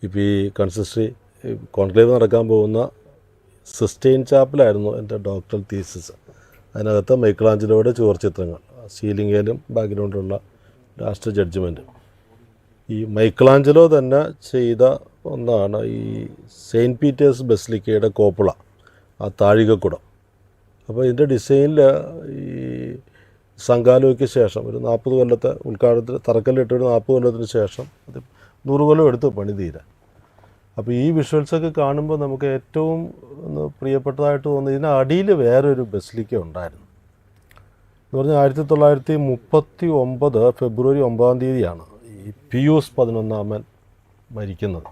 ഇപ്പോൾ ഈ consistory conclave നടക്കാൻ പോകുന്ന സിസ്റ്റൈൻ ചാപ്പലായിരുന്നു എൻ്റെ ഡോക്ടറൽ തീസിസ്. അതിനകത്ത് മൈക്കിളാഞ്ചലോയുടെ ചുവർച്ചിത്രങ്ങൾ, സീലിംഗിലും ബാക്ക്ഗ്രൗണ്ടിലുള്ള ലാസ്റ്റ് ജഡ്ജ്മെൻറ്റ്. ഈ മൈക്കിളാഞ്ചലോ തന്നെ ചെയ്ത ഒന്നാണ് ഈ സെയിൻറ്റ് പീറ്റേഴ്സ് ബസിലിക്കയുടെ കോപ്പുള, ആ താഴികക്കുടം. അപ്പോൾ ഇതിൻ്റെ ഡിസൈനിൽ ഈ സംഘാലോയ്ക്ക് ശേഷം ഒരു 40 കൊല്ലത്തെ ഉദ്ഘാടനത്തിന് തറക്കല്ലിട്ടൊരു 40 കൊല്ലത്തിന് ശേഷം അത് 100 കൊല്ലം എടുത്തു പണി തീരാൻ. അപ്പോൾ ഈ വിഷ്വൽസൊക്കെ കാണുമ്പോൾ നമുക്ക് ഏറ്റവും ഒന്ന് പ്രിയപ്പെട്ടതായിട്ട് തോന്നുന്നത് ഇതിന് അടിയിൽ വേറൊരു ബസിലിക്ക ഉണ്ടായിരുന്നു. എന്ന് പറഞ്ഞാൽ 1939 ഫെബ്രുവരി 9-ാം തീയതിയാണ് ഈ പിയൂസ് 11 മരിക്കുന്നത്.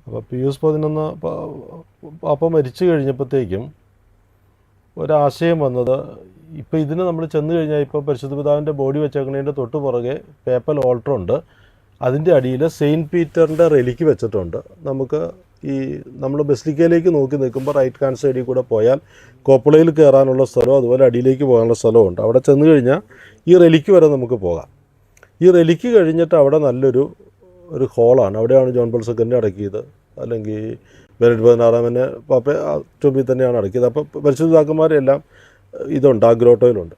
അപ്പോൾ പിയൂസ് 11 അപ്പം മരിച്ചു കഴിഞ്ഞപ്പോഴത്തേക്കും ഒരാശയം വന്നത്, ഇപ്പോൾ ഇതിന് നമ്മൾ ചെന്ന് കഴിഞ്ഞാൽ ഇപ്പോൾ പരിശുദ്ധ പിതാവിൻ്റെ ബോഡി വെച്ചേക്കുന്നതിൻ്റെ തൊട്ട് പുറകെ പേപ്പൽ ഓൾട്ടറുണ്ട്. അതിൻ്റെ അടിയിൽ സെയിൻറ്റ് പീറ്ററിൻ്റെ റെലിക്ക് വെച്ചിട്ടുണ്ട്. നമുക്ക് ഈ നമ്മൾ ബസിലിക്കയിലേക്ക് നോക്കി നിൽക്കുമ്പോൾ റൈറ്റ് ഹാൻഡ് സൈഡിൽ കൂടെ പോയാൽ കോപ്പളയിൽ കയറാനുള്ള സ്ഥലവും അതുപോലെ അടിയിലേക്ക് പോകാനുള്ള സ്ഥലമുണ്ട്. അവിടെ ചെന്ന് കഴിഞ്ഞാൽ ഈ റെലിക്ക് വരെ നമുക്ക് പോകാം. ഈ റെലിക്ക് കഴിഞ്ഞിട്ട് അവിടെ നല്ലൊരു ഹോളാണ്. അവിടെയാണ് ജോൺ പോൾ സെക്കൻഡ് അടക്കിയത്, അല്ലെങ്കിൽ ബെനഡിക്ട് 16 പാപ്പ ടൂബിൽ തന്നെയാണ് അടക്കിയത്. അപ്പോൾ പരിശുദ്ധാക്കന്മാരെല്ലാം ഇതുണ്ട്, ആ ഗ്രോട്ടോയിലുണ്ട്.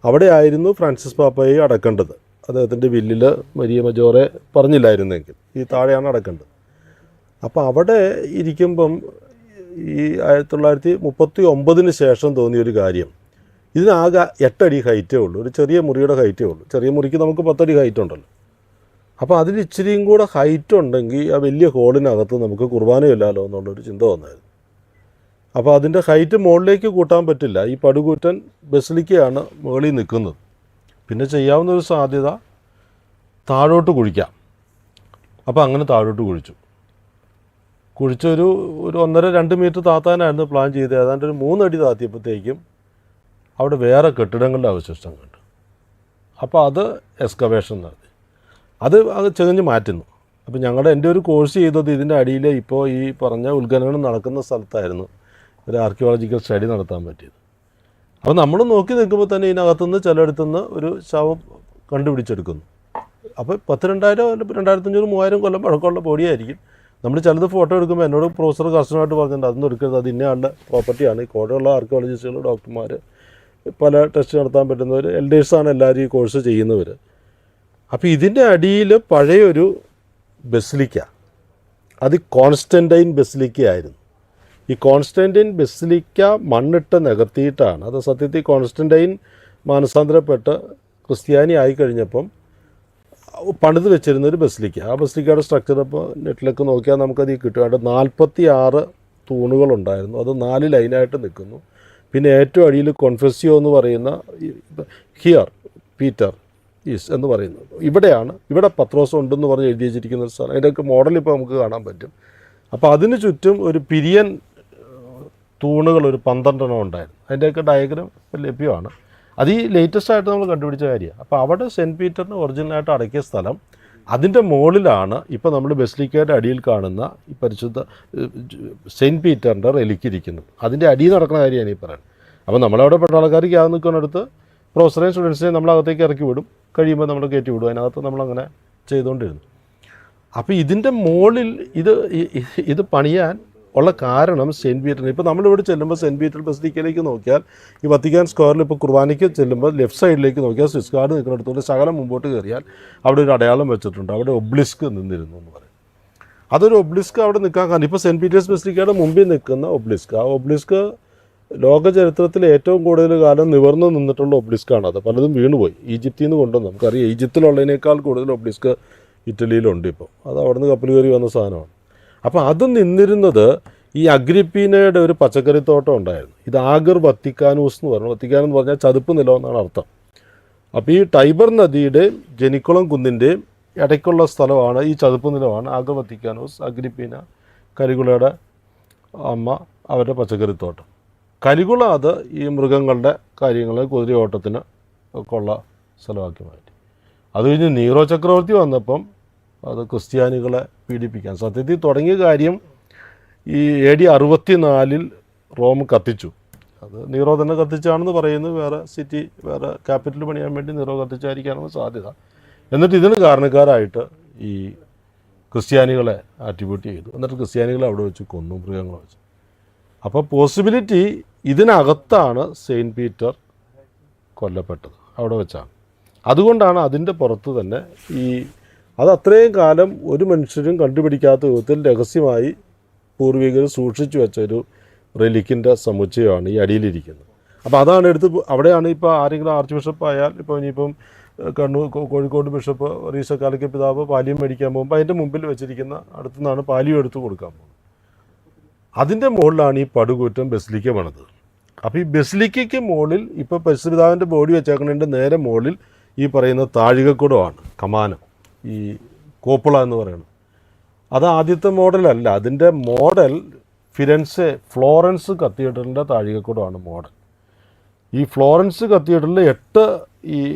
അവിടെ ആയിരുന്നു ഫ്രാൻസിസ് പാപ്പയെ അടക്കേണ്ടത്. അദ്ദേഹത്തിൻ്റെ വില്ലിൽ മരിയ മജോറെ പറഞ്ഞില്ലായിരുന്നെങ്കിൽ ഈ താഴെയാണ് അടക്കേണ്ടത്. അപ്പോൾ അവിടെ ഇരിക്കുമ്പം ഈ 1939 ശേഷം തോന്നിയൊരു കാര്യം, ഇതിനാകെ 8 അടി ഹൈറ്റേ ഉള്ളൂ, ഒരു ചെറിയ മുറിയുടെ ഹൈറ്റേ ഉള്ളൂ. ചെറിയ മുറിക്ക് നമുക്ക് 10 അടി ഹൈറ്റ് ഉണ്ടല്ലോ. അപ്പോൾ അതിൽ ഇച്ചിരിയും കൂടെ ഹൈറ്റ് ഉണ്ടെങ്കിൽ ആ വലിയ ഹോളിനകത്ത് നമുക്ക് കുർബാനയില്ലല്ലോ എന്നുള്ളൊരു ചിന്ത വന്നായിരുന്നു. അപ്പോൾ അതിൻ്റെ ഹൈറ്റ് മുകളിലേക്ക് കൂട്ടാൻ പറ്റില്ല, ഈ പടുകൂറ്റൻ ബസിലിക്കയാണ് മുകളിൽ നിൽക്കുന്നത്. പിന്നെ ചെയ്യാവുന്നൊരു സാധ്യത താഴോട്ട് കുഴിക്കാം. അപ്പോൾ അങ്ങനെ താഴോട്ട് കുഴിച്ചൊരു 1.5-2 മീറ്റർ താത്താനായിരുന്നു പ്ലാൻ ചെയ്തത്. ഏതാണ്ട് ഒരു 3 അടി താത്തിയപ്പോഴത്തേക്കും അവിടെ വേറെ കെട്ടിടങ്ങളുടെ അവശിഷ്ടം കണ്ടു. അപ്പോൾ അത് എക്സ്കവേഷൻ നടത്തി, അത് ചെകഞ്ഞ് മാറ്റുന്നു. അപ്പോൾ എൻ്റെ ഒരു കോഴ്സ് ചെയ്തത് ഇതിൻ്റെ അടിയിൽ ഇപ്പോൾ ഈ പറഞ്ഞ ഉത്ഖനനം നടക്കുന്ന സ്ഥലത്തായിരുന്നു ഒരു ആർക്കിയോളജിക്കൽ സ്റ്റഡി നടത്താൻ പറ്റിയത്. അപ്പോൾ നമ്മൾ നോക്കി നിൽക്കുമ്പോൾ തന്നെ ഇതിനകത്തുനിന്ന് ചിലയിടത്തുനിന്ന് ഒരു ശവം കണ്ടുപിടിച്ചെടുക്കുന്നു. അപ്പോൾ 10,000, 2,500, 3,000 കൊല്ലം പഴക്കമുള്ള ബോഡിയായിരിക്കും. നമ്മൾ ചിലത് ഫോട്ടോ എടുക്കുമ്പോൾ എന്നോട് പ്രൊഫസർ കർശനമായിട്ട് പറഞ്ഞിട്ടുണ്ട്, അതൊന്നും എടുക്കരുത്, അത് ഇന്നയാളുടെ പ്രോപ്പർട്ടിയാണ്. ഈ കൂടെയുള്ള ആർക്കിയോളജിസ്റ്റുകൾ, ഡോക്ടർമാർ, പല ടെസ്റ്റ് നടത്താൻ പറ്റുന്നവർ, എൽഡേഴ്സാണ് എല്ലാവരും ഈ കോഴ്സ് ചെയ്യുന്നവർ. അപ്പോൾ ഇതിൻ്റെ അടിയിൽ പഴയൊരു ബസിലിക്ക, അത് കോൺസ്റ്റൻറ്റൈൻ ബസിലിക്ക ആയിരുന്നു. ഈ കോൺസ്റ്റൻറ്റൈൻ ബസിലിക്ക മണ്ണിട്ട് നികത്തിയിട്ടാണ്, അത് സത്യത്തിൽ കോൺസ്റ്റൻറ്റൈൻ മാനസാന്തരപ്പെട്ട് ക്രിസ്ത്യാനി ആയിക്കഴിഞ്ഞപ്പം പണിത് വെച്ചിരുന്നൊരു ബസിലിക്ക. ആ ബസിലിക്കയുടെ സ്ട്രക്ചർ ഇപ്പോൾ നെറ്റിലൊക്കെ നോക്കിയാൽ നമുക്കത് കിട്ടും. അവിടെ 46 തൂണുകളുണ്ടായിരുന്നു, അത് 4 ലൈനായിട്ട് നിൽക്കുന്നു. പിന്നെ ഏറ്റവും അടിയിൽ കൊൺഫെസിയോ എന്ന് പറയുന്ന ഹിയർ പീറ്റർ ഈസ് എന്ന് പറയുന്നത് ഇവിടെ പത്രോസ് ഉണ്ടെന്ന് പറഞ്ഞ് എഴുതി വെച്ചിരിക്കുന്ന ഒരു സ്ഥലം. അതിൻ്റെയൊക്കെ മോഡൽ ഇപ്പോൾ നമുക്ക് കാണാൻ പറ്റും. അപ്പോൾ അതിന് ചുറ്റും ഒരു പിരിയൻ തൂണുകൾ ഒരു 12 ഉണ്ടായിരുന്നു. അതിൻ്റെയൊക്കെ ഡയഗ്രാം ലഭ്യമാണ്. അത് ഈ ലേറ്റസ്റ്റ് ആയിട്ട് നമ്മൾ കണ്ടുപിടിച്ച കാര്യമാണ്. അപ്പോൾ അവിടെ സെൻറ്റ് പീറ്ററിന് ഒറിജിനലായിട്ട് അടക്കിയ സ്ഥലം, അതിൻ്റെ മുകളിലാണ് ഇപ്പോൾ നമ്മൾ ബസിലിക്കയുടെ അടിയിൽ കാണുന്ന ഈ പരിശുദ്ധ സെൻറ്റ് പീറ്ററിൻ്റെ റെലിക്കിരിക്കുന്നത്. അതിൻ്റെ അടിയിൽ നടക്കുന്ന കാര്യമാണ് ഈ പറയുന്നത്. അപ്പോൾ നമ്മളവിടെ പട്ടാളക്കാർക്ക് ആദ്യം നിൽക്കുന്നിടത്ത് പ്രൊഫസറേയും സ്റ്റുഡൻസിനെയും നമ്മളകത്തേക്ക് ഇറക്കി വിടും, കഴിയുമ്പോൾ നമ്മൾ കയറ്റി വിടും. അതിനകത്ത് നമ്മളങ്ങനെ ചെയ്തുകൊണ്ടിരുന്നു. അപ്പോൾ ഇതിൻ്റെ മുകളിൽ ഇത് പണിയാൻ ഉള്ള കാരണം സെൻറ്റ് പീറ്ററിന്, ഇപ്പോൾ നമ്മളിവിടെ ചെല്ലുമ്പോൾ സെൻറ്റ് പീറ്റർ ബസിലിക്കയിലേക്ക് നോക്കിയാൽ ഈ വത്തിക്കാൻ സ്ക്വയറിൽ ഇപ്പോൾ കുർബാനയ്ക്ക് ചെല്ലുമ്പോൾ ലെഫ്റ്റ് സൈഡിലേക്ക് നോക്കിയാൽ സ്വിസ് ഗാർഡ് നിൽക്കുന്നിടത്തോടെ ശകലം മുമ്പോട്ട് കയറിയാൽ അവിടെ ഒരു അടയാളം വെച്ചിട്ടുണ്ട്, അവിടെ ഒബ്ലിസ്ക് നിന്നിരുന്നു എന്ന് പറയും. അതൊരു ഒബ്ലിസ്ക് അവിടെ നിൽക്കാൻ കാരണം ഇപ്പോൾ സെൻറ്റ് പീറ്റേഴ്സ് ബസിലിക്കയുടെ മുമ്പിൽ നിൽക്കുന്ന ഒബ്ലിസ്ക്, ആ ഒബ്ലിസ്ക് ലോക ചരിത്രത്തിൽ ഏറ്റവും കൂടുതൽ കാലം നിവർന്ന് നിന്നിട്ടുള്ള ഒബ്ലിസ്കാണ്. അത് പലതും വീണുപോയി, ഈജിപ്തിൽ നിന്ന് കൊണ്ടുവന്നു. നമുക്കറിയാം ഈജിപ്തിലുള്ളതിനേക്കാൾ കൂടുതൽ ഒബ്ലിസ്ക് ഇറ്റലിയിലുണ്ട് ഇപ്പോൾ. അത് അവിടെ നിന്ന് കപ്പൽ കയറി വന്ന സാധനമാണ്. അപ്പോൾ അത് നിന്നിരുന്നത് ഈ അഗ്രിപ്പീനയുടെ ഒരു പച്ചക്കറിത്തോട്ടം ഉണ്ടായിരുന്നു. ഇത് ആഗർ വത്തിക്കാനൂസ് എന്ന് പറഞ്ഞു. വത്തിക്കാൻ എന്ന് പറഞ്ഞാൽ ചതുപ്പ് നിലം എന്നാണ് അർത്ഥം. അപ്പോൾ ഈ ടൈബർ നദിയുടെയും ജനിക്കുളം കുന്നിൻ്റെയും ഇടയ്ക്കുള്ള സ്ഥലമാണ് ഈ ചതുപ്പ് നിലമാണ് ആഗർ വത്തിക്കാനൂസ്. അഗ്രിപ്പീന കലിഗുളയുടെ അമ്മ, അവരുടെ പച്ചക്കറിത്തോട്ടം. കലിഗുള അത് ഈ മൃഗങ്ങളുടെ കാര്യങ്ങൾ, കുതിരയോട്ടത്തിന് ഒക്കെ ഉള്ള സ്ഥലമാക്കി മാറ്റി. അത് കഴിഞ്ഞ് നീറോ ചക്രവർത്തി വന്നപ്പം അത് ക്രിസ്ത്യാനികളെ പീഡിപ്പിക്കാൻ സത്യത്തിൽ തുടങ്ങിയ കാര്യം ഈ AD 64 റോം കത്തിച്ചു. അത് നീറോ തന്നെ കത്തിച്ചാണെന്ന് പറയുന്നു. വേറെ ക്യാപിറ്റൽ പണിയാൻ വേണ്ടി നീറോ കത്തിച്ചായിരിക്കാനാണ് സാധ്യത. എന്നിട്ട് ഇതിന് കാരണക്കാരായിട്ട് ഈ ക്രിസ്ത്യാനികളെ ആട്രിബ്യൂട്ട് ചെയ്തു. എന്നിട്ട് ക്രിസ്ത്യാനികളെ അവിടെ വെച്ച് കൊന്നു, മൃഗങ്ങളെ വെച്ച്. അപ്പോൾ പോസിബിലിറ്റി ഇതിനകത്താണ് സെയിൻറ്റ് പീറ്റർ കൊല്ലപ്പെട്ടത്, അവിടെ വെച്ചാണ്. അതുകൊണ്ടാണ് അതിൻ്റെ പുറത്ത് തന്നെ അത് അത്രയും കാലം ഒരു മനുഷ്യരും കണ്ടുപിടിക്കാത്ത വിധത്തിൽ രഹസ്യമായി പൂർവികർ സൂക്ഷിച്ചു വെച്ചൊരു റെലിക്കിൻ്റെ സമുച്ചയമാണ് ഈ അടിയിലിരിക്കുന്നത്. അപ്പോൾ അതാണ് അവിടെയാണ് ഇപ്പോൾ ആരെങ്കിലും ആർച്ച് ബിഷപ്പ് ആയാൽ, ഇപ്പോൾ ഇനിയിപ്പം കോഴിക്കോട് ബിഷപ്പ് റീസക്കാലയ്ക്ക് പിതാവ് പാലിയം മേടിക്കാൻ പോകുമ്പോൾ അതിൻ്റെ മുമ്പിൽ വെച്ചിരിക്കുന്ന അടുത്തുനിന്നാണ് പാലിയം എടുത്ത് കൊടുക്കാൻ പോകുന്നത്. അതിൻ്റെ മുകളിലാണ് ഈ പടുകൂറ്റൻ ബസിലിക്ക പണിത്. അപ്പോൾ ഈ ബസിലിക്കയ്ക്ക് മുകളിൽ ഇപ്പോൾ പരിശുദ്ധപിതാവിൻ്റെ ബോഡി വെച്ചേക്കുന്നതിൻ്റെ നേരെ മുകളിൽ ഈ പറയുന്ന താഴികക്കുടമാണ് കമാനം, ഈ കോപ്പുള എന്ന് പറയുന്നത്. അത് ആദ്യത്തെ മോഡലല്ല, അതിൻ്റെ മോഡൽ ഫ്ലോറൻസ് കത്തീഡ്രലിൻ്റെ താഴികക്കുടമാണ് മോഡൽ. ഈ ഫ്ലോറൻസ് കത്തീഡ്രലിൽ 8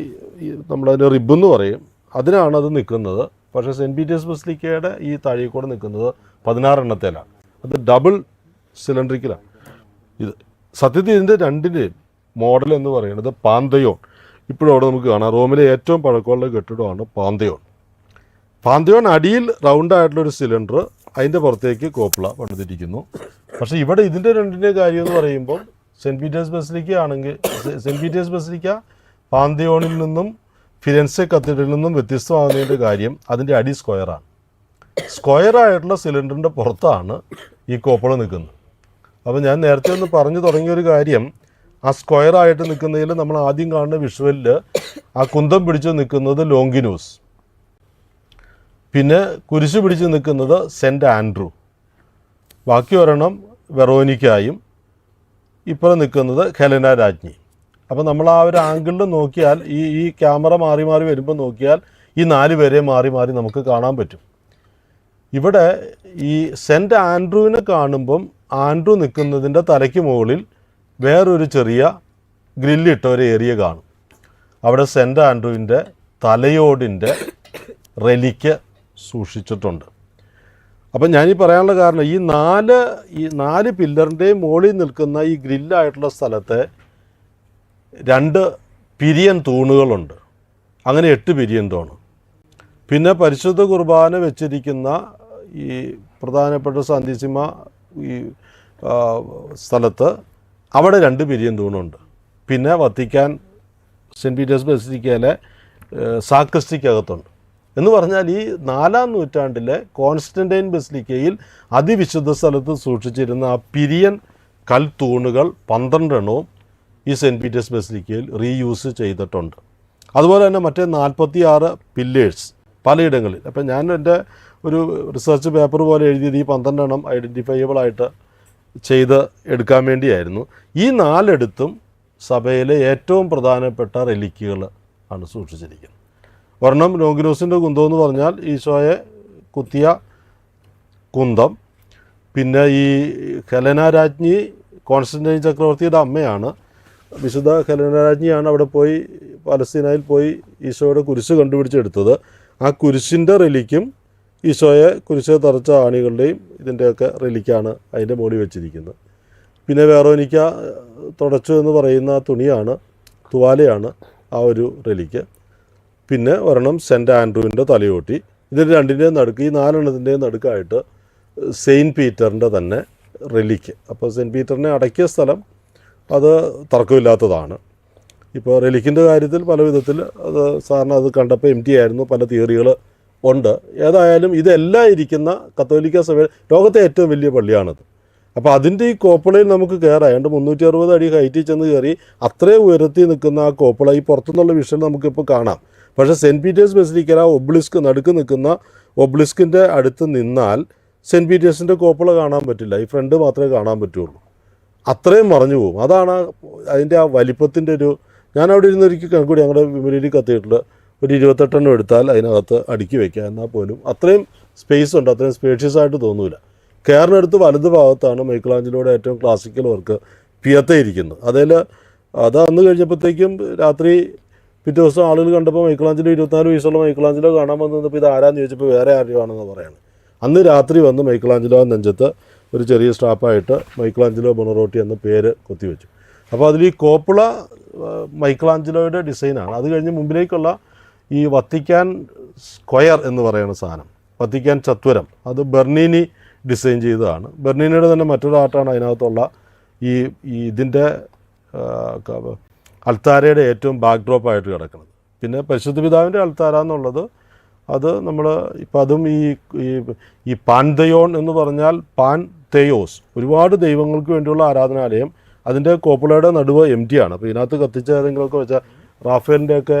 നമ്മളതിൻ്റെ റിബെന്ന് പറയും, അതിനാണ് അത് നിൽക്കുന്നത്. പക്ഷേ സെൻറ്റ് പീറ്റേഴ്സ് ബസിലിക്കയുടെ ഈ താഴികക്കുട നിൽക്കുന്നത് 16 എണ്ണത്തിലാണ്. അത് ഡബിൾ സിലിണ്ടറിക്കലാണ്. ഇത് സത്യത്തിൽ ഇതിൻ്റെ രണ്ടിൻ്റെയും മോഡൽ എന്ന് പറയുന്നത് പാന്തയോൺ. ഇപ്പോഴും അവിടെ നമുക്ക് കാണാം, റോമിലെ ഏറ്റവും പഴക്കമുള്ള കെട്ടിടമാണ് പാന്തയോൺ അടിയിൽ റൗണ്ടായിട്ടുള്ളൊരു സിലിണ്ടർ, അതിൻ്റെ പുറത്തേക്ക് കോപ്പിള പണിതിരിക്കുന്നു. പക്ഷേ ഇവിടെ ഇതിൻ്റെ രണ്ടിൻ്റെ കാര്യം എന്ന് പറയുമ്പോൾ സെൻറ്റ് പീറ്റേഴ്സ് ബസിലിക്ക പാന്തയോണിൽ നിന്നും ഫിരൻസെ കത്തീഡ്രലിൽ നിന്നും വ്യത്യസ്തമാകുന്നതിൻ്റെ കാര്യം അതിൻ്റെ അടി സ്ക്വയറായിട്ടുള്ള സിലിണ്ടറിൻ്റെ പുറത്താണ് ഈ കോപ്പിള നിൽക്കുന്നത്. അപ്പോൾ ഞാൻ നേരത്തെ ഒന്ന് പറഞ്ഞു തുടങ്ങിയൊരു കാര്യം, ആ സ്ക്വയറായിട്ട് നിൽക്കുന്നതിൽ നമ്മൾ ആദ്യം കാണുന്ന വിഷ്വലിൽ ആ കുന്തം പിടിച്ച് നിൽക്കുന്നത് ലോങ്കിനൂസ്, പിന്നെ കുരിശ് പിടിച്ച് നിൽക്കുന്നത് സെൻറ്റ് ആൻഡ്രൂ, ബാക്കി ഒരെണ്ണം വെറോനിക്കായും, ഇപ്പോൾ നിൽക്കുന്നത് ഹെലന രാജ്ഞി. അപ്പോൾ നമ്മൾ ആ ഒരു ആംഗിളിൽ നോക്കിയാൽ ഈ ക്യാമറ മാറി മാറി വരുമ്പോൾ നോക്കിയാൽ ഈ 4 പേരെ മാറി മാറി നമുക്ക് കാണാൻ പറ്റും. ഇവിടെ ഈ സെൻറ്റ് ആൻഡ്രൂവിനെ കാണുമ്പം ആൻഡ്രൂ നിൽക്കുന്നതിൻ്റെ തലയ്ക്ക് മുകളിൽ വേറൊരു ചെറിയ ഗ്രില്ലിട്ട ഒരു ഏരിയ കാണും. അവിടെ സെൻറ്റ് ആൻഡ്രൂവിൻ്റെ തലയോടിൻ്റെ റെലിക്ക് സൂക്ഷിച്ചിട്ടുണ്ട്. അപ്പം ഞാനീ പറയാനുള്ള കാരണം, ഈ 4 പില്ലറിൻ്റെയും മുകളിൽ നിൽക്കുന്ന ഈ ഗ്രില്ലായിട്ടുള്ള സ്ഥലത്തെ 2 പിരിയൻ തൂണുകളുണ്ട്. അങ്ങനെ 8 പിരിയൻ തൂണ്. പിന്നെ പരിശുദ്ധ കുർബാന വെച്ചിരിക്കുന്ന ഈ പ്രധാനപ്പെട്ട സാന്തിസിമ ഈ സ്ഥലത്ത് അവിടെ 2 പിരിയൻ തൂണുണ്ട്. പിന്നെ വത്തിക്കാൻ സെൻറ്റ് പീറ്റേഴ്സ് ബസിലിക്കയിലെ സാക്രിസ്റ്റിക്കകത്തുണ്ട്. എന്ന് പറഞ്ഞാൽ ഈ 4-ാം നൂറ്റാണ്ടിലെ കോൺസ്റ്റൻറ്റൈൻ ബസിലിക്കയിൽ അതിവിശുദ്ധ സ്ഥലത്ത് സൂക്ഷിച്ചിരുന്ന ആ പിരിയൻ കൽത്തൂണുകൾ 12 എണ്ണവും ഈ സെൻറ്റ് പീറ്റേഴ്സ് ബസിലിക്കയിൽ റീയൂസ് ചെയ്തിട്ടുണ്ട്. അതുപോലെ തന്നെ മറ്റേ 46 പില്ലേഴ്സ് പലയിടങ്ങളിൽ. അപ്പം ഞാൻ എൻ്റെ ഒരു റിസർച്ച് പേപ്പർ പോലെ എഴുതിയത് ഈ 12 എണ്ണം ഐഡൻറ്റിഫയബിളായിട്ട് ചെയ്ത് എടുക്കാൻ വേണ്ടിയായിരുന്നു. ഈ 4 സഭയിലെ ഏറ്റവും പ്രധാനപ്പെട്ട റെലിക്കുകൾ ആണ് സൂക്ഷിച്ചിരിക്കുന്നത്. ഒരെണ്ണം ലോങ്കിനോസിൻ്റെ കുന്തം എന്ന് പറഞ്ഞാൽ ഈശോയെ കുത്തിയ കുന്തം. പിന്നെ ഈ ഹെലന രാജ്ഞി കോൺസ്റ്റന്റൈൻ ചക്രവർത്തിയുടെ അമ്മയാണ്. വിശുദ്ധ ഹെലന രാജ്ഞിയാണ് അവിടെ പോയി പലസ്തീനയിൽ പോയി ഈശോയുടെ കുരിശ് കണ്ടുപിടിച്ചെടുത്തത്. ആ കുരിശിൻ്റെ റെലിക്കും ഈശോയെ കുരിശ് തറച്ച ആണികളുടെയും ഇതിൻ്റെയൊക്കെ റെലിക്കാണ് അതിൻ്റെ മുകളിൽ വെച്ചിരിക്കുന്നത്. പിന്നെ വെറോനിക്ക തുടച്ചു എന്ന് പറയുന്ന തുവാലയാണ് ആ ഒരു റെലിക്ക്. പിന്നെ ഒരെണ്ണം സെൻറ്റ് ആൻഡ്രൂവിൻ്റെ തലയോട്ടി. ഇതിൻ്റെ രണ്ടിൻ്റെയും നടുക്ക്, ഈ 4 എണ്ണത്തിൻ്റെയും നടുക്കായിട്ട് സെയിൻറ്റ് പീറ്ററിൻ്റെ തന്നെ റെലിക്ക്. അപ്പോൾ സെൻറ്റ് പീറ്ററിനെ അടക്കിയ സ്ഥലം അത് തർക്കമില്ലാത്തതാണ്. ഇപ്പോൾ റെലിക്കിൻ്റെ കാര്യത്തിൽ പല വിധത്തിൽ അത് സാറിന് അത് കണ്ടപ്പോൾ empty ആയിരുന്നു, പല തിയറികൾ ഉണ്ട്. ഏതായാലും ഇതെല്ലാം ഇരിക്കുന്ന കത്തോലിക്ക സഭ ലോകത്തെ ഏറ്റവും വലിയ പള്ളിയാണത്. അപ്പോൾ അതിൻ്റെ ഈ കോപ്പിളയിൽ നമുക്ക് കയറാം. 360 അടി ഹൈറ്റിൽ ചെന്ന് കയറി അത്രയും ഉയരത്തിൽ നിൽക്കുന്ന ആ കോപ്പിള ഈ പുറത്തുനിന്നുള്ള വിഷ്വൽ നമുക്കിപ്പോൾ കാണാം. പക്ഷേ സെൻറ്റ് പീറ്റേഴ്സ് ബസിലിക്കയിൽ ഒബ്ലിസ്ക് നടുക്ക് നിൽക്കുന്ന ഒബ്ലിസ്കിൻ്റെ അടുത്ത് നിന്നാൽ സെൻറ്റ് പീറ്റേഴ്സിൻ്റെ കോപ്പിള കാണാൻ പറ്റില്ല, ഈ ഫ്രണ്ട് മാത്രമേ കാണാൻ പറ്റുള്ളൂ. അത്രയും മറഞ്ഞു പോകും. അതാണ് അതിൻ്റെ ആ വലിപ്പത്തിൻ്റെ ഒരു, ഞാനവിടെ ഇരുന്നൊരിക്കൽ കണക്കൂടി ഞങ്ങളുടെ വിമലി കത്തീഡ്രൽ ഒരു 28 എണ്ണം എടുത്താൽ അതിനകത്ത് അടുക്കി വയ്ക്കുക, എന്നാൽ പോലും അത്രയും സ്പേസ് ഉണ്ട്, അത്രയും സ്പേഷ്യസ് ആയിട്ട് തോന്നില്ല. കയറിനടുത്ത് വലത് ഭാഗത്താണ് മൈക്കിളാഞ്ചലോയുടെ ഏറ്റവും ക്ലാസിക്കൽ വർക്ക് പിയത്ത ഇരിക്കുന്നത്. അത് അന്ന് കഴിഞ്ഞപ്പോഴത്തേക്കും രാത്രി പിറ്റേ ദിവസം ആളുകൾ കണ്ടപ്പോൾ മൈക്കിളാഞ്ചലോ 24 വയസ്സുള്ള മൈക്കിളാഞ്ചലോ കാണാൻ വന്നപ്പോൾ ഇത് ആരാന്ന് ചോദിച്ചപ്പോൾ വേറെ ആരുമാണെന്ന് പറയാണ്. അന്ന് രാത്രി വന്ന് മൈക്കിളാഞ്ചലോ നെഞ്ചത്ത് ഒരു ചെറിയ സ്ട്രാപ്പായിട്ട് മൈക്കിളാഞ്ചലോ ബൊണറോട്ടി എന്ന പേര് കൊത്തിവെച്ചു. അപ്പോൾ അതിൽ ഈ കോപ്പിള മൈക്കിളാഞ്ചലോയുടെ ഡിസൈനാണ്. അത് കഴിഞ്ഞ് മുമ്പിലേക്കുള്ള ഈ വത്തിക്കാൻ സ്ക്വയർ എന്ന് പറയുന്ന സാധനം, വത്തിക്കാൻ ചത്വരം, അത് ബെർണീനി ഡിസൈൻ ചെയ്തതാണ്. ബെർണീനിയുടെ തന്നെ മറ്റൊരു ആർട്ടാണ് അതിനകത്തുള്ള ഈ ഇതിൻ്റെ അൾത്താരയുടെ ഏറ്റവും ബാക്ക് ഡ്രോപ്പായിട്ട് കിടക്കുന്നത്. പിന്നെ പരിശുദ്ധ പിതാവിൻ്റെ അൾത്താര എന്നുള്ളത് അത് നമ്മൾ ഇപ്പം അതും ഈ പാൻതയോൺ എന്ന് പറഞ്ഞാൽ പാൻ തെയോസ്, ഒരുപാട് ദൈവങ്ങൾക്ക് വേണ്ടിയുള്ള ആരാധനാലയം. അതിൻ്റെ കോപ്പുളയുടെ നടുവ് ആണ്. അപ്പോൾ ഇതിനകത്ത് കത്തിച്ച ഏതെങ്കിലുമൊക്കെ വെച്ചാൽ റാഫേലിൻ്റെയൊക്കെ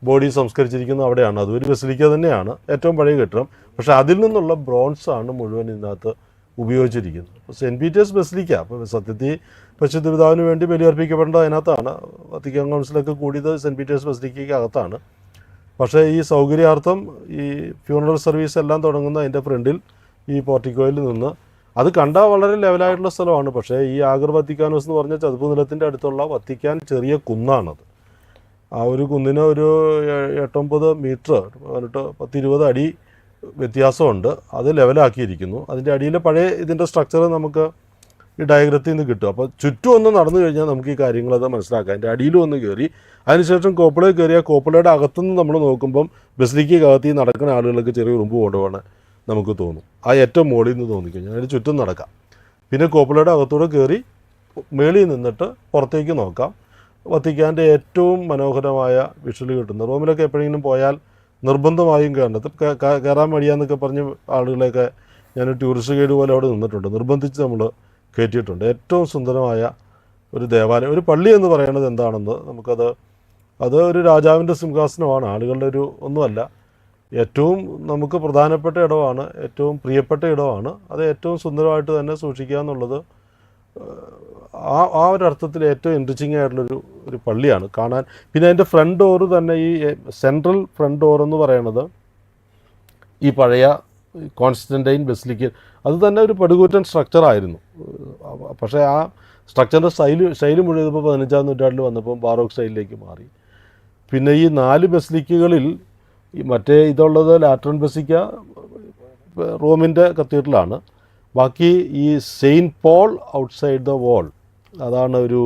ബോഡി സംസ്കരിച്ചിരിക്കുന്ന അവിടെയാണ്. അതൊരു ബസിലിക്ക തന്നെയാണ്, ഏറ്റവും പഴയ കെട്ടിടം. പക്ഷേ അതിൽ നിന്നുള്ള ബ്രോൺസാണ് മുഴുവൻ ഇതിനകത്ത് ഉപയോഗിച്ചിരിക്കുന്നത്. അപ്പോൾ സെൻറ്റ് പീറ്റേഴ്സ് ബസിലിക്ക, അപ്പോൾ സത്യത്തിൽ പരിശുദ്ധ പിതാവിന് വേണ്ടി ബലിയർപ്പിക്കപ്പെടേണ്ടത് അതിനകത്താണ്. വത്തിക്കാൻ കൗൺസിലൊക്കെ കൂടിയത് സെൻറ്റ് പീറ്റേഴ്സ് ബസിലിക്കയ്ക്ക് അകത്താണ്. പക്ഷേ ഈ സൗകര്യാർത്ഥം ഈ ഫ്യൂണറൽ സർവീസ് എല്ലാം തുടങ്ങുന്ന അതിൻ്റെ ഫ്രണ്ടിൽ ഈ പോർട്ടിക്കോയിൽ നിന്ന് അത് കണ്ടാൽ വളരെ ലെവലായിട്ടുള്ള സ്ഥലമാണ്. പക്ഷേ ഈ ആഗർ വത്തിക്കാനോസ് എന്ന് പറഞ്ഞ ചതുപ്പ് നിലത്തിൻ്റെ അടുത്തുള്ള വത്തിക്കാൻ ചെറിയ കുന്നാണത്. ആ ഒരു കുന്നിന് ഒരു 8-9 മീറ്റർ 10-20 അടി വ്യത്യാസമുണ്ട്. അത് ലെവലാക്കിയിരിക്കുന്നു. അതിൻ്റെ അടിയിലെ പഴയ ഇതിൻ്റെ സ്ട്രക്ചർ നമുക്ക് ഈ ഡയഗ്രത്തിൽ നിന്ന് കിട്ടും. അപ്പോൾ ചുറ്റും ഒന്ന് നടന്നു കഴിഞ്ഞാൽ നമുക്ക് ഈ കാര്യങ്ങളത് മനസ്സിലാക്കാം. അതിൻ്റെ അടിയിലും ഒന്ന് കയറി അതിനുശേഷം കോപ്പളയിൽ കയറിയ കോപ്പളയുടെ അകത്തുനിന്ന് നമ്മൾ നോക്കുമ്പം ബസിലിക്കകത്ത് ഈ നടക്കുന്ന ആളുകൾക്ക് ചെറിയ ഉറുമ്പ് കൊണ്ടുപോകണം നമുക്ക് തോന്നും. ആ ഏറ്റവും മുകളിൽ നിന്ന് തോന്നിക്കഴിഞ്ഞാൽ അതിന് ചുറ്റും നടക്കാം. പിന്നെ കോപ്പളയുടെ അകത്തൂടെ കയറി മേളിൽ നിന്നിട്ട് പുറത്തേക്ക് നോക്കാം. വത്തിക്കാൻ്റെ ഏറ്റവും മനോഹരമായ വിഷ്വൽ കിട്ടുന്നത്. റോമിലൊക്കെ എപ്പോഴെങ്കിലും പോയാൽ നിർബന്ധമായും കയറേണ്ടത്. കയറാൻ മടിയാന്നൊക്കെ പറഞ്ഞ് ആളുകളെയൊക്കെ ഞാൻ ടൂറിസ്റ്റ് ഗൈഡ് പോലെ അവിടെ നിന്നിട്ടുണ്ട്. നിർബന്ധിച്ച് നമ്മൾ കയറ്റിയിട്ടുണ്ട്. ഏറ്റവും സുന്ദരമായ ഒരു ദേവാലയം, ഒരു പള്ളി എന്ന് പറയുന്നത് എന്താണെന്ന് അത് ഒരു രാജാവിൻ്റെ സിംഹാസനമാണ്. ആളുകളുടെ ഒരു ഒന്നുമല്ല. ഏറ്റവും നമുക്ക് പ്രധാനപ്പെട്ട ഇടമാണ്, ഏറ്റവും പ്രിയപ്പെട്ട ഇടമാണ്. അത് ഏറ്റവും സുന്ദരമായിട്ട് തന്നെ സൂക്ഷിക്കുക എന്നുള്ളത് ആ ഒരു അർത്ഥത്തിൽ ഏറ്റവും എൻറിച്ചിങ് ആയിട്ടുള്ളൊരു പള്ളിയാണ് കാണാൻ. പിന്നെ അതിൻ്റെ ഫ്രണ്ട് ഡോറ് തന്നെ, ഈ സെൻട്രൽ ഫ്രണ്ട് ഡോർ എന്ന് പറയുന്നത് ഈ പഴയ കോൺസ്റ്റൻറ്റൈൻ ബസിലിക്ക, അത് തന്നെ ഒരു പടുകൂറ്റൻ സ്ട്രക്ചറായിരുന്നു. പക്ഷേ ആ സ്ട്രക്ചറിൻ്റെ സ്റ്റൈല് മുഴുവൻ ഇപ്പോൾ 15-ാം നൂറ്റാണ്ടിൽ വന്നപ്പോൾ ബാറോക്ക് സ്റ്റൈലിലേക്ക് മാറി. പിന്നെ ഈ 4 ബസിലിക്കകളിൽ ഈ മറ്റേ ഇതുള്ളത് ലാറ്ററൻ ബസിലിക്ക റോമിൻ്റെ കത്തീഡ്രലാണ്. ബാക്കി ഈ saint Paul outside the wall, അതാണ് ഒരു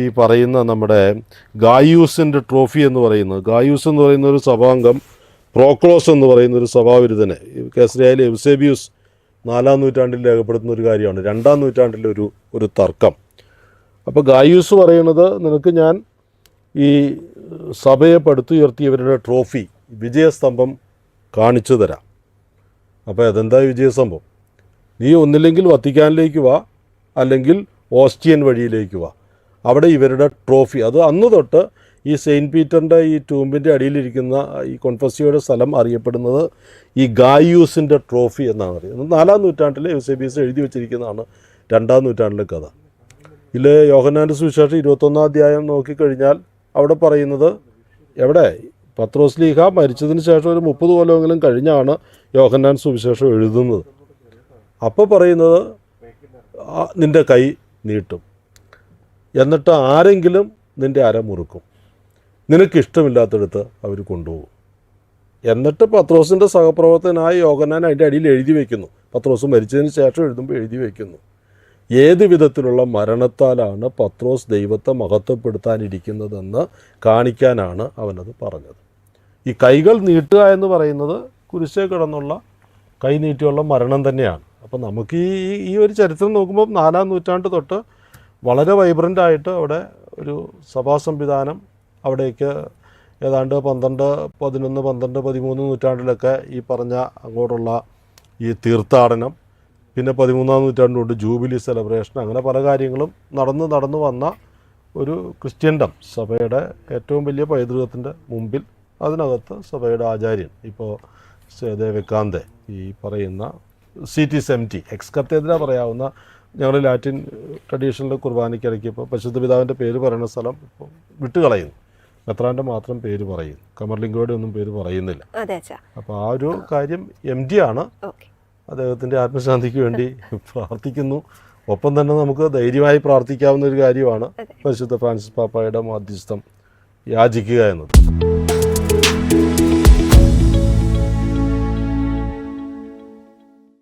ഈ പറയുന്ന നമ്മുടെ ഗായൂസിൻ്റെ ട്രോഫി എന്ന് പറയുന്നത്. ഗായൂസ് എന്ന് പറയുന്ന ഒരു സഭാംഗം പ്രോക്ലോസ് എന്ന് പറയുന്ന ഒരു സഭാവിരുദ്ധനെ കേസരിയായിലെ എവ്സേബിയൂസ് 4-ാം നൂറ്റാണ്ടിൽ രേഖപ്പെടുത്തുന്ന ഒരു കാര്യമാണ്. 2-ാം നൂറ്റാണ്ടിലെ ഒരു തർക്കം. അപ്പോൾ ഗായൂസ് പറയുന്നത്, നിനക്ക് ഞാൻ ഈ സഭയെ പടുത്തുയർത്തിയവരുടെ ട്രോഫി വിജയസ്തംഭം കാണിച്ചു തരാം. അപ്പോൾ അതെന്താ വിജയസ്തംഭം? നീ ഒന്നില്ലെങ്കിൽ വത്തിക്കാനിലേക്ക് വാ, അല്ലെങ്കിൽ ഓസ്റ്റിയൻ വഴിയിലേക്ക് വാ. അവിടെ ഇവരുടെ ട്രോഫി, അത് അന്ന് തൊട്ട് ഈ സെയിൻറ്റ് പീറ്ററിൻ്റെ ഈ ടൂമ്പിൻ്റെ അടിയിലിരിക്കുന്ന ഈ കൊൺഫസിയോയുടെ സ്ഥലം അറിയപ്പെടുന്നത് ഈ ഗായൂസിൻ്റെ ട്രോഫി എന്നാണ് അറിയുന്നത്. 4-ാം നൂറ്റാണ്ടിലെ യൂസേബീസ് എഴുതി വെച്ചിരിക്കുന്നതാണ് 2-ാം നൂറ്റാണ്ടിലെ കഥ. ഇതിൽ യോഹന്നാൻ്റെ സുവിശേഷം 21-ാം അധ്യായം നോക്കിക്കഴിഞ്ഞാൽ അവിടെ പറയുന്നത്, എവിടെ പത്രോസ് ലീഹ മരിച്ചതിന് ശേഷം ഒരു 30 കൊല്ലമെങ്കിലും കഴിഞ്ഞാണ് യോഹന്നാൻ സുവിശേഷം എഴുതുന്നത്. അപ്പോൾ പറയുന്നത് നിൻ്റെ കൈ നീട്ടും, എന്നിട്ട് ആരെങ്കിലും നിൻ്റെ അര മുറുക്കും, നിനക്കിഷ്ടമില്ലാത്തടുത്ത് അവർ കൊണ്ടുപോകും. എന്നിട്ട് പത്രോസിൻ്റെ സഹപ്രവർത്തകനായ യോഹന്നാൻ അതിൻ്റെ അടിയിൽ എഴുതി വയ്ക്കുന്നു. പത്രോസ് മരിച്ചതിന് ശേഷം എഴുതുമ്പോൾ എഴുതി വയ്ക്കുന്നു, ഏത് വിധത്തിലുള്ള മരണത്താലാണ് പത്രോസ് ദൈവത്തെ മഹത്വപ്പെടുത്താനിരിക്കുന്നതെന്ന് കാണിക്കാനാണ് അവനത് പറഞ്ഞത്. ഈ കൈകൾ നീട്ടുക എന്ന് പറയുന്നത് കുരിശേ കിടന്നുള്ള കൈ നീട്ടിയുള്ള മരണം തന്നെയാണ്. അപ്പോൾ നമുക്ക് ഈ ഒരു ചരിത്രം നോക്കുമ്പോൾ 4-ാം നൂറ്റാണ്ട് തൊട്ട് വളരെ വൈബ്രൻ്റായിട്ട് അവിടെ ഒരു സഭാ സംവിധാനം, അവിടേക്ക് ഏതാണ്ട് 12, 11, 12, 13 നൂറ്റാണ്ടിലൊക്കെ ഈ പറഞ്ഞ അങ്ങോട്ടുള്ള ഈ തീർത്ഥാടനം, പിന്നെ 13-ാം നൂറ്റാണ്ടിലോട്ട് ജൂബിലി സെലിബ്രേഷൻ, അങ്ങനെ പല കാര്യങ്ങളും നടന്നു വന്ന ഒരു ക്രിസ്ത്യൻഡം സഭയുടെ ഏറ്റവും വലിയ പൈതൃകത്തിൻ്റെ മുമ്പിൽ. അതിനകത്ത് സഭയുടെ ആചാര്യൻ, ഇപ്പോൾ ദേവക്കാന്തെ ഈ പറയുന്ന CT70 എക്സ്കത്തേതിനെ പറയാവുന്ന, ഞങ്ങൾ ലാറ്റിൻ ട്രഡീഷണൽ കുർബാനയ്ക്കിടയ്ക്ക് ഇപ്പോൾ പരിശുദ്ധ പിതാവിൻ്റെ പേര് പറയുന്ന സ്ഥലം ഇപ്പോൾ വിട്ടുകളയുന്നു. മെത്രാൻ്റെ മാത്രം പേര് പറയുന്നു, കമർലിംഗോയുടെ ഒന്നും പേര് പറയുന്നില്ല. അപ്പോൾ ആ ഒരു കാര്യം MD ആണ്. അദ്ദേഹത്തിൻ്റെ ആത്മശാന്തിക്ക് വേണ്ടി പ്രാർത്ഥിക്കുന്നു. ഒപ്പം തന്നെ നമുക്ക് ധൈര്യമായി പ്രാർത്ഥിക്കാവുന്ന ഒരു കാര്യമാണ് പരിശുദ്ധ ഫ്രാൻസിസ് പാപ്പായുടെ മാധ്യസ്ഥം യാചിക്കുക എന്നത്.